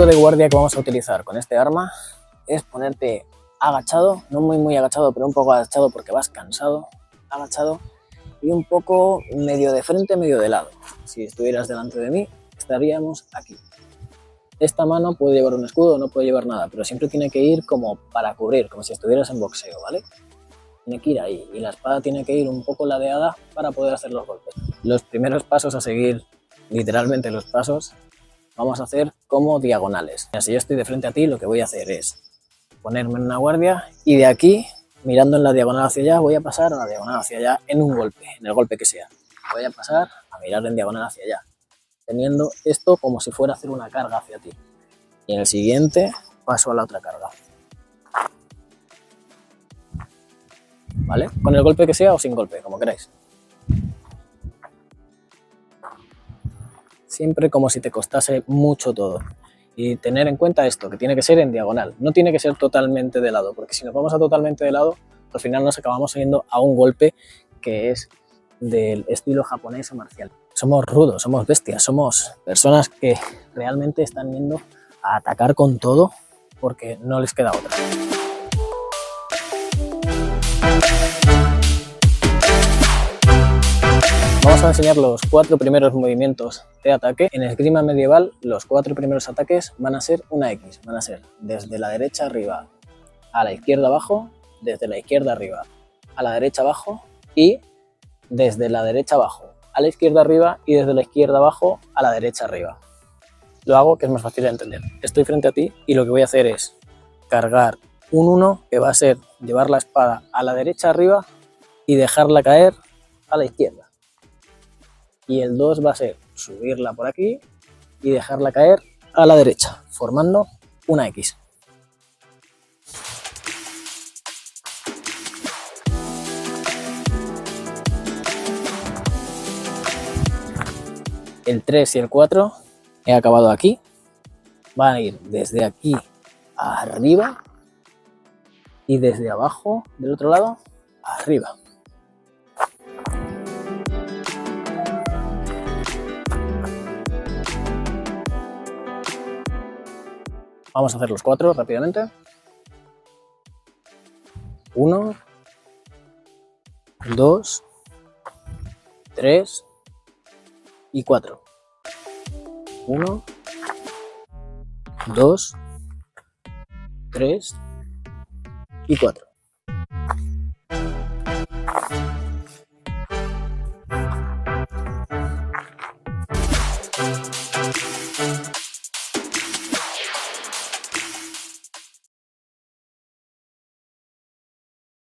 táctico de guardia que vamos a utilizar con este arma es ponerte agachado, no muy agachado, pero un poco agachado porque vas cansado, agachado, y un poco medio de frente, medio de lado. Si estuvieras delante de mí, estaríamos aquí. Esta mano puede llevar un escudo, no puede llevar nada, pero siempre tiene que ir como para cubrir, como si estuvieras en boxeo, ¿vale? Tiene que ir ahí, y la espada tiene que ir un poco ladeada para poder hacer los golpes. Los primeros pasos a seguir, literalmente los pasos, vamos a hacer como diagonales. Si yo estoy de frente a ti, lo que voy a hacer es ponerme en una guardia y de aquí, mirando en la diagonal hacia allá, voy a pasar a la diagonal hacia allá en un golpe, en el golpe que sea. Voy a pasar a mirar en diagonal hacia allá, teniendo esto como si fuera a hacer una carga hacia ti. Y en el siguiente paso a la otra carga. ¿Vale? Con el golpe que sea o sin golpe, como queráis. Siempre como si te costase mucho todo. Y tener en cuenta esto, que tiene que ser en diagonal. No tiene que ser totalmente de lado, porque si nos vamos a totalmente de lado, al final nos acabamos yendo a un golpe que es del estilo japonés o marcial. Somos rudos, somos bestias, somos personas que realmente están yendo a atacar con todo porque no les queda otra. Vamos a enseñar los 4 primeros movimientos de ataque. En esgrima medieval, los 4 primeros ataques van a ser una X. Van a ser desde la derecha arriba a la izquierda abajo, desde la izquierda arriba a la derecha abajo y desde la derecha abajo a la izquierda arriba y desde la izquierda abajo a la derecha arriba. Lo hago que es más fácil de entender. Estoy frente a ti y lo que voy a hacer es cargar un 1, que va a ser llevar la espada a la derecha arriba y dejarla caer a la izquierda. Y el 2 va a ser subirla por aquí y dejarla caer a la derecha, formando una X. El 3 y el 4 he acabado aquí. Van a ir desde aquí arriba y desde abajo del otro lado arriba. Vamos a hacer los 4 rápidamente. 1, 2, 3 y 4. 1, 2, 3 y 4.